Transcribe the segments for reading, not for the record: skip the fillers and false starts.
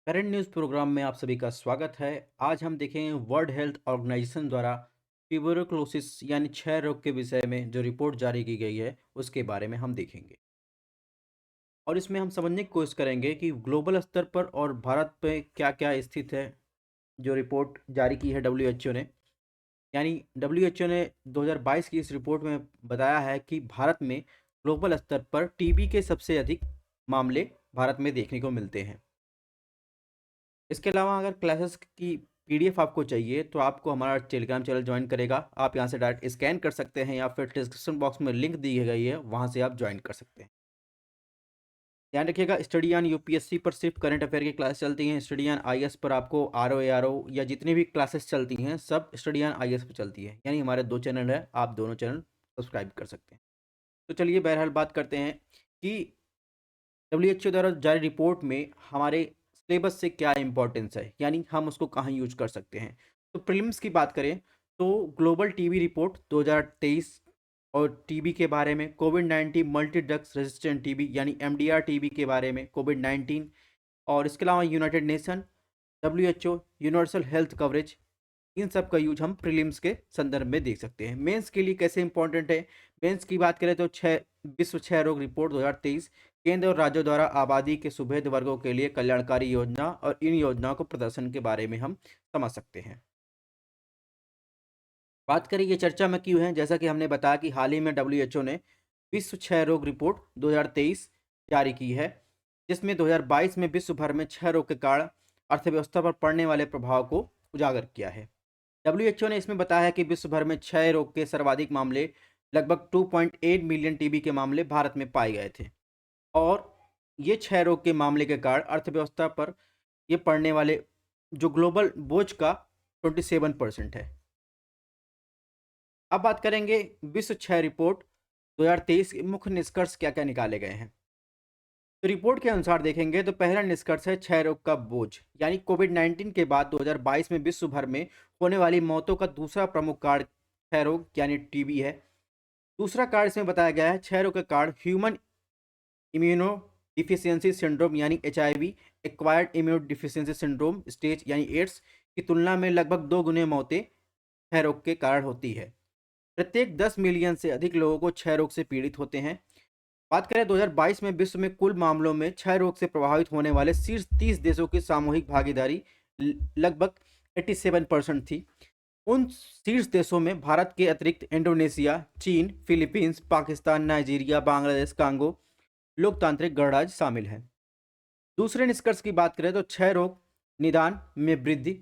Current news programme में आप सभी का स्वागत है। आज हम देखेंगे वर्ल्ड हेल्थ ऑर्गेनाइजेशन द्वारा ट्यूबरकुलोसिस यानी क्षय रोग के विषय में जो रिपोर्ट जारी की गई है, उसके बारे में हम देखेंगे। और इसमें हम समझने की कोशिश करेंगे कि ग्लोबल स्तर पर और भारत पे क्या-क्या स्थित है, जो रिपोर्ट जारी की है डब्ल्यूएचओ ने। यानी डब्ल्यूएचओ ने 2022 की इस रिपोर्ट में बताया है कि भारत में ग्लोबल स्तर पर टीबी के सबसे अधिक मामले भारत में देखने को मिलते हैं। इसके अलावा अगर क्लासेस की पीडीएफ आपको चाहिए तो आपको हमारा टेलीग्राम चैनल ज्वाइन करेगा। आप यहाँ से डायरेक्ट स्कैन कर सकते हैं या फिर डिस्क्रिप्शन बॉक्स में लिंक दी गई है, वहाँ से आप ज्वाइन कर सकते हैं। ध्यान रखिएगा, स्टडी ऑन यूपीएससी पर सिर्फ करंट अफेयर की क्लास चलती हैं। स्टडी ऑन आईएएस पर आपको आरओ एआरओ या जितनी भी क्लासेस चलती हैं सब स्टडी ऑन आईएएस पर चलती है। यानी हमारे 2 चैनल है, आप दोनों चैनल सब्सक्राइब कर सकते हैं। तो चलिए बहरहाल बात करते हैं कि डब्ल्यूएचओ द्वारा जारी रिपोर्ट में हमारे सिलेबस से क्या इंपॉर्टेंस है, यानी हम उसको कहाँ यूज कर सकते हैं। तो प्रीलिम्स की बात करें तो ग्लोबल टीबी रिपोर्ट 2023 और टीबी के बारे में, COVID 19 multi drugs resistant TB यानी एमडीआर टीबी के बारे में, कोविड 19 और इसके अलावा United Nation, WHO, universal health coverage, इन सब का यूज हम प्रीलिम्स के संदर्भ में देख सकते हैं। मेंस के लिए कैसे इंपॉर्टेंट है, मेंस की बात करें तो विश्व क्षय रोग रिपोर्ट 2023 केंद्र और राज्यों द्वारा आबादी के सुभेद वर्गों के लिए कल्याणकारी योजना और इन योजनाओं को प्रदर्शन के बारे में हम समझ सकते हैं। बात करें ये चर्चा में क्यों है, जैसा कि हमने बताया कि हाल ही में डब्ल्यूएचओ ने विश्व क्षय रोग रिपोर्ट 2023 जारी की है, जिसमें 2022 में विश्व भर में क्षय रोग के कारण अर्थव्यवस्था पर पड़ने वाले प्रभाव को उजागर किया है। डब्ल्यूएचओ ने इसमें बताया है कि विश्व भर में क्षय रोग के सर्वाधिक मामले, लगभग 2.8 मिलियन टीबी के मामले भारत में पाए गए थे और ये क्षय रोग के मामले के कारण अर्थव्यवस्था पर ये पड़ने वाले जो ग्लोबल बोझ का 27% है। अब बात करेंगे विश्व क्षय रिपोर्ट 2023 के मुख्य निष्कर्ष क्या-क्या निकाले गए हैं। तो रिपोर्ट के अनुसार देखेंगे तो पहला निष्कर्ष है क्षय रोग का बोझ, यानी कोविड 19 के बाद 2022 में विश्व भर में होने वाली मौतों का दूसरा प्रमुख कारण क्षय रोग यानी टीबी है। दूसरा कारण इसमें बताया गया है क्षय रोग के कारण ह्यूमन इम्यूनो डिफिशियंसी सिंड्रोम यानी HIV, acquired immuno deficiency syndrome stage यानी एड्स की तुलना में लगभग 2 गुने मौतें क्षय रोग के कारण होती है। प्रत्येक 10 मिलियन से अधिक लोगों को क्षय रोग से पीड़ित होते हैं। बात करें 2022 में विश्व में कुल मामलों में क्षय रोग से प्रभावित होने वाले शीर्ष 30 देशों की सामूहिक भागीदारी लगभग 87% थी। उन शीर्ष देशों में भारत के अतिरिक्त इंडोनेशिया, चीन, Philippines, Pakistan, Nigeria, Bangladesh, Congo, लोकतांत्रिक गणराज्य शामिल हैं। दूसरे निष्कर्ष की बात करें तो क्षय रोग निदान में वृद्धि,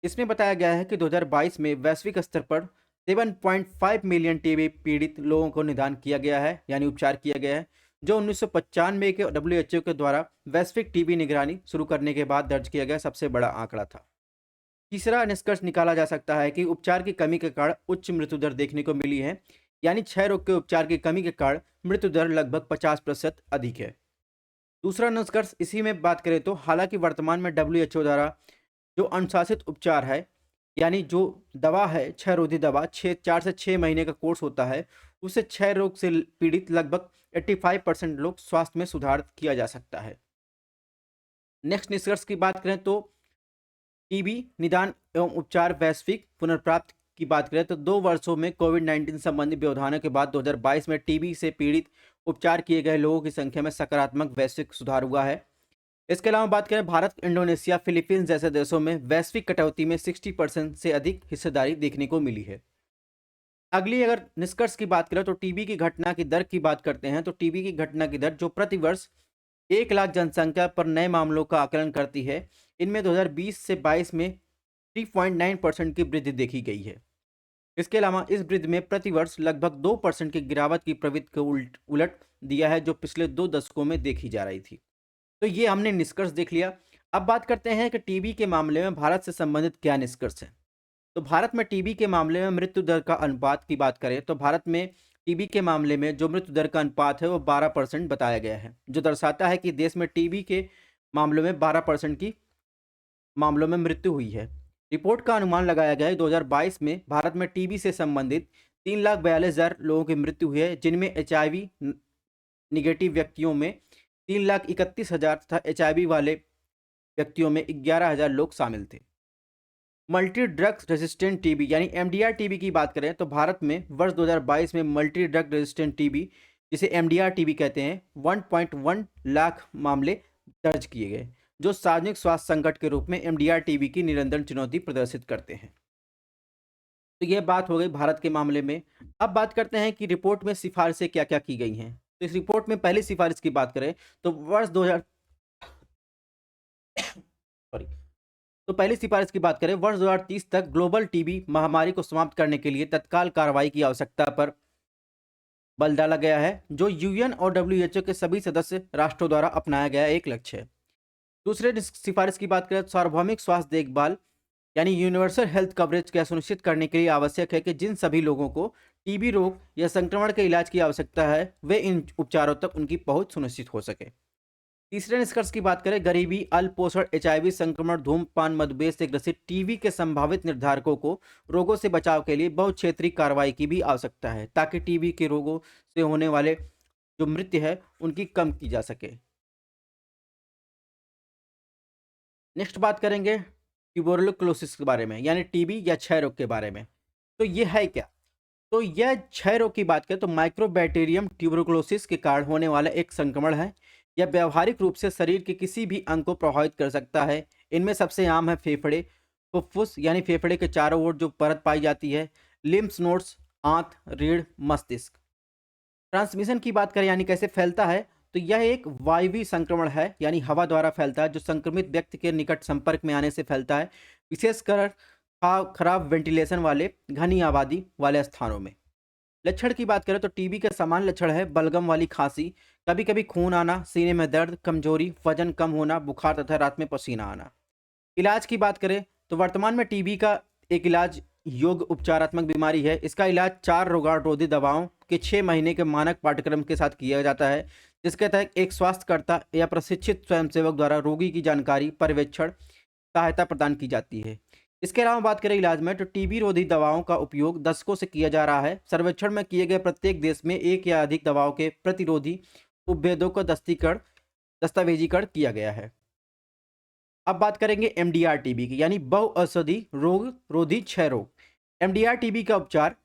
इसमें बताया गया है कि 2022 में वैश्विक स्तर पर 7.5 मिलियन टीबी पीड़ित लोगों को निदान किया गया है, यानी उपचार किया गया है, जो 1995 के डब्ल्यूएचओ के द्वारा वैश्विक टीबी निगरानी शुरू करने के बाद दर्ज किया गया सबसे बड़ा आंकड़ा था। तीसरा निष्कर्ष निकाला जा सकता है कि उपचार की कमी के कारण उच्च मृत्यु दर देखने को मिली है, यानी क्षय रोग के उपचार की कमी के कारण मृत्यु दर लगभग 50% अधिक है। दूसरा निष्कर्ष इसी में बात करें तो हालांकि वर्तमान में डब्ल्यूएचओ द्वारा जो अनुशासित उपचार है, यानी जो दवा है क्षय रोधी दवा 4 से 6 महीने का कोर्स होता है, उससे क्षय रोग से पीड़ित लगभग 85% लोग स्वास्थ्य में सुधार किया जा सकता है। नेक्स्ट निष्कर्ष की बात करें तो टीबी निदान एवं उपचार वैश्विक पुनर्प्राप्त की बात करें तो 2 वर्षों में कोविड 19 संबंधी व्यवधानों के बाद 2022 में टीबी से पीड़ित उपचार किए गए लोगों की संख्या में सकारात्मक वैश्विक सुधार हुआ है। इसके अलावा बात करें भारत, इंडोनेशिया, फिलीपींस जैसे देशों में वैश्विक कटौती में 60% से अधिक हिस्सेदारी देखने को मिली है। अगली अगर निष्कर्ष की बात करें तो टीबी की घटना की दर की बात करते हैं, तो टीबी की घटना की दर जो प्रति वर्ष 1 लाख जनसंख्या पर नए मामलों का आकलन करती है, इनमें 2020 से 22 में 3.9% की वृद्धि देखी गई है। इसके अलावा इस वृद्धि में प्रति वर्ष लगभग 2% की गिरावट की प्रवृत्ति को उलट दिया है, जो पिछले 2 दशकों में देखी जा रही थी। तो ये हमने निष्कर्ष देख लिया। अब बात करते हैं कि टीबी के मामले में भारत से संबंधित क्या निष्कर्ष है। तो भारत में टीबी के मामले में मृत्यु दर का अनुपात की बात करें तो भारत में टीबी के मामले में जो मृत्यु दर का अनुपात है वो 12% बताया गया है, जो दर्शाता है कि देश में टीबी के मामलों में 12% की मामलों में मृत्यु हुई है। रिपोर्ट का अनुमान लगाया गया है 2022 में भारत में टीबी से संबंधित 3,42,000 लोगों की मृत्यु हुई है, जिनमें एचआईवी निगेटिव व्यक्तियों में 3,31,000 तथा एचआईवी वाले व्यक्तियों में 11,000 लोग शामिल थे। मल्टी ड्रग्स रेजिस्टेंट टीबी यानी एमडीआर टीबी की बात करें तो भारत में वर्ष 2022 में मल्टी ड्रग रेजिस्टेंट टीबी, जिसे एमडीआर टीबी कहते हैं, 1.1 लाख मामले दर्ज किए गए, जो सार्वजनिक स्वास्थ्य संकट के रूप में एमडीआर टीबी की निरंतर चुनौती प्रदर्शित करते हैं। तो यह बात हो गई भारत के मामले में। अब बात करते हैं कि रिपोर्ट में सिफारिशें क्या क्या की गई हैं। तो इस रिपोर्ट में पहली सिफारिश की बात करें तो वर्ष 2000 सॉरी तो पहली सिफारिश की बात करें वर्ष 2030 तक ग्लोबल टीबी महामारी को समाप्त करने के लिए तत्काल कार्रवाई की आवश्यकता पर बल डाला गया है, जो यूएन और डब्ल्यूएचओ के सभी सदस्य राष्ट्रों द्वारा अपनाया गया एक लक्ष्य है। दूसरे सिफारिश की बात करें तो सार्वभौमिक स्वास्थ्य देखभाल यानी यूनिवर्सल हेल्थ कवरेज क्या सुनिश्चित करने के लिए आवश्यक है कि जिन सभी लोगों को टीबी रोग या संक्रमण के इलाज की आवश्यकता है, वे इन उपचारों तक उनकी पहुंच सुनिश्चित हो सके। तीसरे निष्कर्ष की बात करें, गरीबी, अल्पोषण, एचआईवी संक्रमण, धूम्रपान, मधुमेह से ग्रसित टीबी के संभावित निर्धारकों को रोगों से बचाव के लिए बहुक्षेत्रीय कार्रवाई की भी आवश्यकता है, ताकि टीबी के रोगों से होने वाले जो मृत्यु है उनकी कम की जा सके। नेक्स्ट बात करेंगे ट्यूबरकुलोसिस के बारे में, यानी टीबी या क्षय रोग के बारे में। तो ये है क्या? तो यह क्षय रोग की बात करें तो माइक्रोबैक्टीरियम ट्यूबरकुलोसिस के कारण होने वाला एक संक्रमण है। यह व्यावहारिक रूप से शरीर के किसी भी अंग को प्रभावित कर सकता है। इनमें सबसे आम है फेफड़े, फुफ्फुस यानी फेफड़े के चारों ओर जो परत पाई जाती है, लिम्फ नोड्स, आंत, रीढ़, मस्तिष्क। ट्रांसमिशन की बात करें यानी कैसे फैलता है, तो यह एक वायवीय संक्रमण है, यानी हवा द्वारा फैलता है, जो संक्रमित व्यक्ति के निकट संपर्क में आने से फैलता है, विशेषकर खराब वेंटिलेशन वाले घनी आबादी वाले स्थानों में। लक्षण की बात करें तो टीबी के समान लक्षण है बलगम वाली खांसी, कभी कभी खून आना, सीने में दर्द, कमजोरी, वजन कम होना, बुखार तथा रात में पसीना आना। इलाज की बात करें तो वर्तमान में टीबी का एक इलाज योग्य उपचारात्मक बीमारी है। इसका इलाज 4 रोगाणुरोधी दवाओं के 6 महीने के मानक पाठ्यक्रम के साथ किया जाता है, जिसके तहत एक स्वास्थ्यकर्ता या प्रशिक्षित स्वयंसेवक द्वारा रोगी की जानकारी, पर्यवेक्षण, सहायता प्रदान की जाती है। इसके अलावा बात करें इलाज में, तो टीबी रोधी दवाओं का उपयोग दशकों से किया जा रहा है। सर्वेक्षण में किए गए प्रत्येक देश में एक या अधिक दवाओं के प्रतिरोधी उपभेदों का दस्तावेजीकरण किया गया है। अब बात करेंगे एमडीआर टीबी की, यानी बहुऔषधि रोग रोधी क्षय रोग। एमडीआर टीबी का उपचार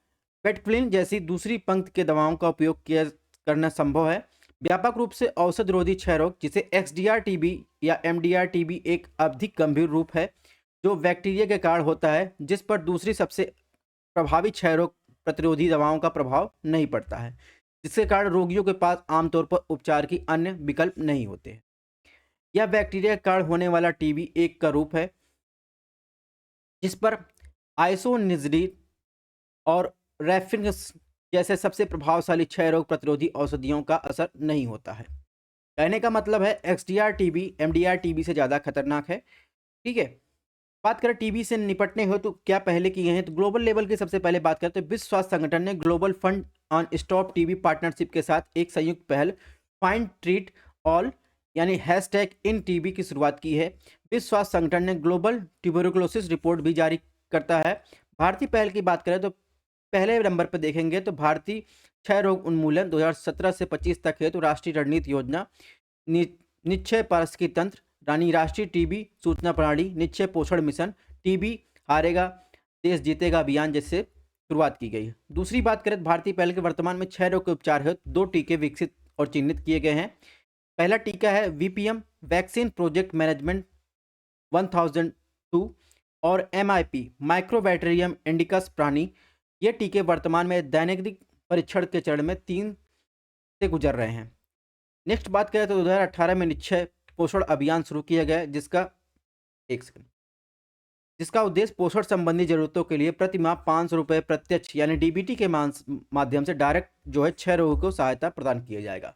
पेटक्विलिन जैसी दूसरी पंक्ति के दवाओं का उपयोग किया करना संभव है। व्यापक रूप से औषध रोधी क्षय रोग, जिसे एक्सडीआर टीबी या एमडीआर टीबी, एक अधिक गंभीर रूप है जो बैक्टीरिया के कारण होता है, जिस पर दूसरी सबसे प्रभावी क्षय रोग प्रतिरोधी दवाओं का प्रभाव नहीं पड़ता है, जिसके कारण रोगियों के पास आमतौर पर उपचार की अन्य विकल्प नहीं होते। यह बैक्टीरिया के कारण होने वाला टीबी एक का रूप है जिस पर आइसोनिजलिन और रेफिनस जैसे सबसे प्रभावशाली क्षय रोग प्रतिरोधी औषधियों का असर नहीं होता है। कहने का मतलब है एक्सडीआर टीबी एमडीआर टीबी से ज़्यादा खतरनाक है। ठीक है, बात करें टीबी से निपटने हो तो क्या पहले किए हैं, तो ग्लोबल लेवल की सबसे पहले बात करें तो विश्व स्वास्थ्य संगठन ने global fund on stop TB partnership के साथ एक संयुक्त पहल फाइंड ट्रीट ऑल यानी हैशटैग इन टीबी की शुरुआत की है। विश्व स्वास्थ्य संगठन ने ग्लोबल ट्यूबरकुलोसिस रिपोर्ट भी जारी करता है। भारतीय पहल की बात करें तो पहले नंबर पर देखेंगे तो भारतीय क्षय रोग उन्मूलन 2017 से 25 तक है, तो राष्ट्रीय रणनीति योजना, निश्चय पारिस्थितिकी तंत्र, रानी राष्ट्रीय टीबी सूचना प्रणाली, निश्चय पोषण मिशन, टीबी हारेगा देश जीतेगा अभियान जैसे शुरुआत की गई है। दूसरी बात करें तो भारतीय पहल के वर्तमान में क्षय रोग के उपचार हेतु 2 टीके विकसित और चिन्हित किए गए हैं। पहला टीका है वीपीएम वैक्सीन प्रोजेक्ट मैनेजमेंट 1002 और एमआईपी माइक्रोबैक्टीरियम इंडिकस प्राणी। ये टीके वर्तमान में दैनिक परीक्षण के चरण में 3 से गुजर रहे हैं। नेक्स्ट बात करें तो 2018 में निश्चय पोषण अभियान शुरू किया गया, जिसका उद्देश्य पोषण संबंधी जरूरतों के लिए प्रति माह 500 रुपये प्रत्यक्ष यानी डीबीटी के माध्यम से डायरेक्ट जो है क्षय रोगों को सहायता प्रदान किया जाएगा।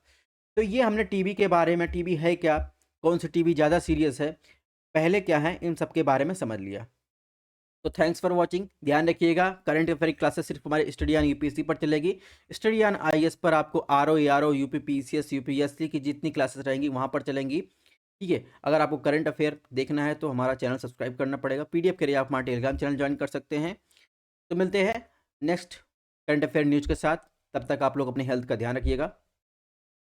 तो ये हमने टीबी के बारे में, टीबी है क्या, कौन सी टीबी ज़्यादा सीरियस है, पहले क्या है, इन सब के बारे में समझ लिया। तो थैंक्स फॉर वाचिंग। ध्यान रखिएगा, करंट अफेयर क्लासेस सिर्फ हमारे स्टडी ऑन यूपीएससी पर चलेगी। स्टडी ऑन आईएएस पर आपको RO, ARO, UP PCS, UPSC की जितनी क्लासेस रहेंगी वहाँ पर चलेंगी। ठीक है, अगर आपको करंट अफेयर देखना है तो हमारा चैनल सब्सक्राइब करना पड़ेगा। पीडीएफ के लिए आप हमारा टेलीग्राम चैनल ज्वाइन कर सकते हैं। तो मिलते हैं नेक्स्ट करंट अफेयर न्यूज़ के साथ, तब तक आप लोग अपनी हेल्थ का ध्यान रखिएगा।